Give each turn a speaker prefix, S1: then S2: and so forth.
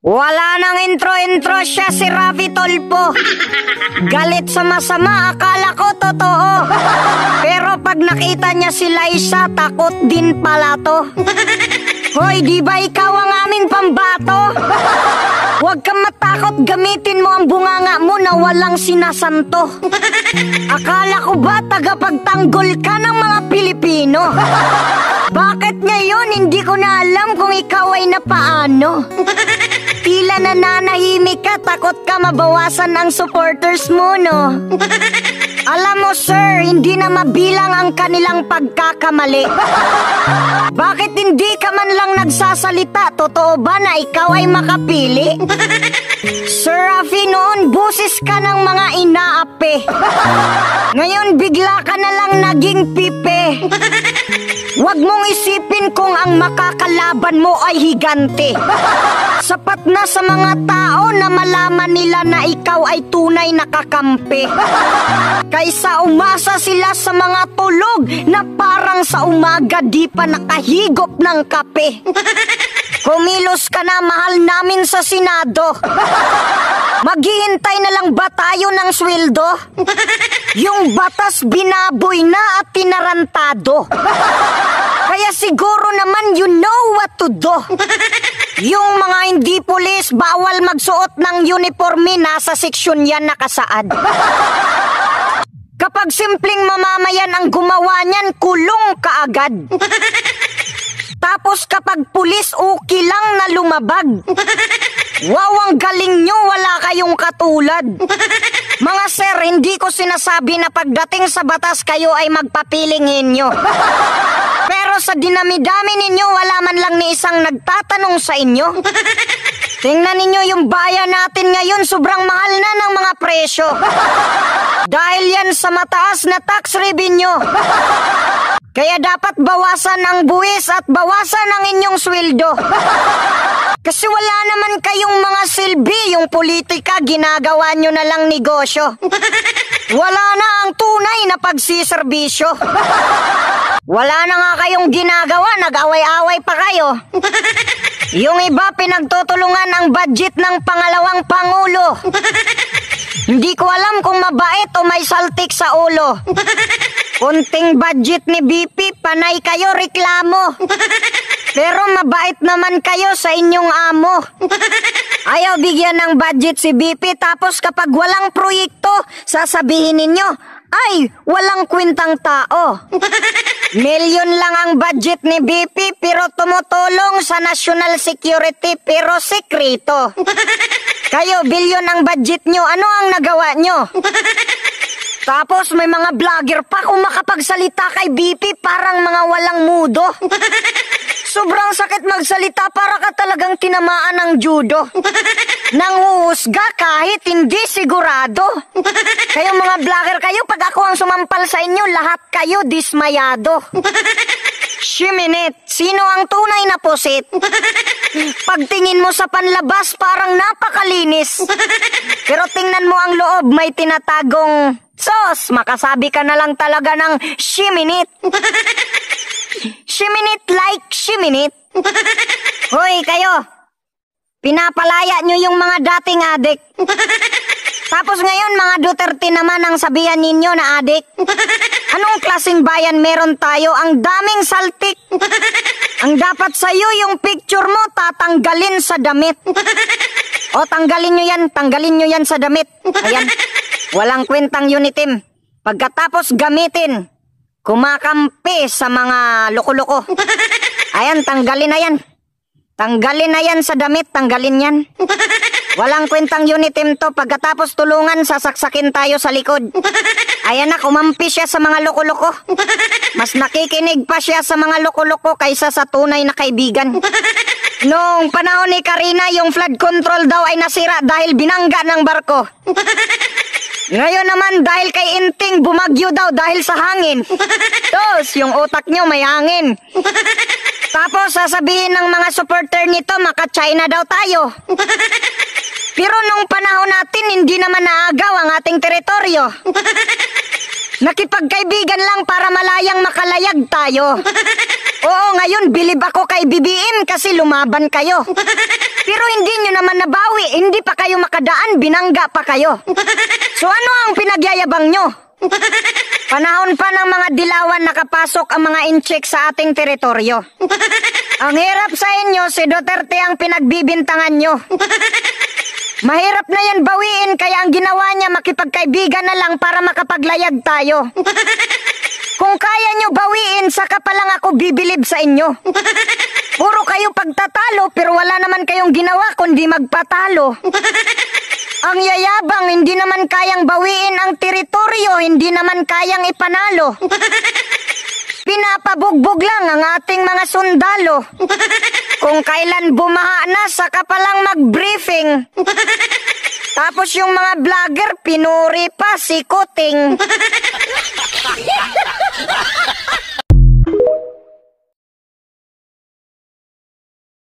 S1: Wala nang intro-intro siya si Rafi Tolpo. Galit sa masama, akala ko totoo. Pero pag nakita niya si Liza, takot din pala to. Hoy, di ba ikaw ang aming pambato? Huwag kang matakot, gamitin mo ang bunganga mo na walang sinasanto. Akala ko ba tagapagtanggol ka ng mga Pilipino? Bakit ngayon hindi ko na alam kung ikaw ay napaano? Tila nananahimik ka, takot ka mabawasan ang supporters mo, no? Alam mo, sir, hindi na mabilang ang kanilang pagkakamali. Bakit hindi ka man lang nagsasalita? Totoo ba na ikaw ay makapili? Sir Rafi, noon busis ka ng mga inaapi. Ngayon bigla ka na lang naging pipe. Huwag mong isipin kung ang makakalaban mo ay higante. Sapat na sa mga tao na malaman nila na ikaw ay tunay na kakampi. Kaysa umasa sila sa mga tulog na parang sa umaga di pa nakahigop ng kape. Kumilos ka na, mahal namin sa Senado. Maghihintay na lang ba tayo ng sweldo? Yung batas binaboy na at tinarantado. Kaya siguro naman you know what to do. Yung mga hindi pulis, bawal magsuot ng uniforme, nasa seksyon yan nakasaad. Kapag simpleng mamamayan ang gumawa niyan, kulong kaagad. Tapos kapag pulis, okay lang na lumabag. Wow, ang galing nyo, wala kayong katulad. Mga sir, hindi ko sinasabi na pagdating sa batas kayo ay magpapiling inyo. Pero sa dinami-dami ninyo, wala man lang ni isang nagtatanong sa inyo. Tingnan ninyo yung bayan natin ngayon, sobrang mahal na ng mga presyo. Dahil yan sa mataas na tax revenue. Kaya dapat bawasan ang buwis at bawasan ang inyong sweldo. Kasi wala naman kayong mga silbi, yung politika ginagawa nyo na lang negosyo. Wala na ang tunay na pagsiservisyo. Wala na nga kayong ginagawa, nag-away-away pa kayo. Yung iba pinagtutulungan ang budget ng pangalawang pangulo. Hindi ko alam kung mabait o may saltik sa ulo. Kunting budget ni BP, panay kayo reklamo. Pero mabait naman kayo sa inyong amo. Ayaw bigyan ng budget si BP, tapos kapag walang proyekto, sasabihin ninyo, ay, walang kwentang tao. Milyon lang ang budget ni BP, pero tumutulong sa national security, pero sekreto. Kayo, bilyon ang budget nyo, ano ang nagawa nyo? Tapos may mga vlogger pa, kung makapagsalita kay BP, parang mga walang mudo. Sobrang sakit magsalita, para ka talagang tinamaan ng judo. Nanguhusga kahit hindi sigurado. Kayong mga vlogger kayo, pag ako ang sumampal sa inyo, lahat kayo dismayado. Shiminit, sino ang tunay na pusit? Pagtingin mo sa panlabas, parang napakalinis. Pero tingnan mo ang loob, may tinatagong sos. Makasabi ka na lang talaga ng shiminit. Shiminit like shiminit. Hoy kayo, pinapalaya nyo yung mga dating adik. Tapos ngayon mga Duterte naman ang sabihan ninyo na adik. Anong klaseng bayan meron tayo? Ang daming saltik. Ang dapat sa'yo yung picture mo tatanggalin sa damit. O tanggalin nyo yan sa damit. Ayan, walang kwentang unitim. Pagkatapos gamitin, kumakampi sa mga loko-loko. Ayan, tanggalin na yan. Tanggalin na yan sa damit, tanggalin yan. Walang kwentang unitim to. Pagkatapos tulungan, sasaksakin tayo sa likod. Ayan na, kumampi siya sa mga loko-loko. Mas nakikinig pa siya sa mga loko-loko kaysa sa tunay na kaibigan. Noong panahon ni Karina, yung flood control daw ay nasira dahil binangga ng barko. Ngayon naman dahil kay Inting, bumagyo daw dahil sa hangin. Tos, yung utak nyo may hangin. Tapos sasabihin ng mga supporter nito, maka-China daw tayo. Pero nung panahon natin, hindi naman naagaw ang ating teritoryo. Nakipagkaibigan lang para malayang makalayag tayo. Oo, ngayon bilib ako kay BBM kasi lumaban kayo. Pero hindi nyo naman nabawi, hindi pa kayo makadaan, binangga pa kayo. So ano ang pinagyayabang nyo? Panahon pa ng mga dilawan nakapasok ang mga incheck sa ating teritoryo. Ang hirap sa inyo, si Duterte ang pinagbibintangan nyo. Mahirap na yan bawiin, kaya ang ginawa niya makipagkaibigan na lang para makapaglayag tayo. Kung kaya nyo bawiin, saka pa lang ako bibilib sa inyo. Puro kayo pagtatalo pero wala naman kayong ginawa kundi magpatalo. Ang yayabang, hindi naman kayang bawiin ang teritoryo, hindi naman kayang ipanalo. Pinapabugbog lang ang ating mga sundalo. Kung kailan bumaha na, saka pa lang mag-briefing. Tapos yung mga vlogger, pinuri pa si Kuting.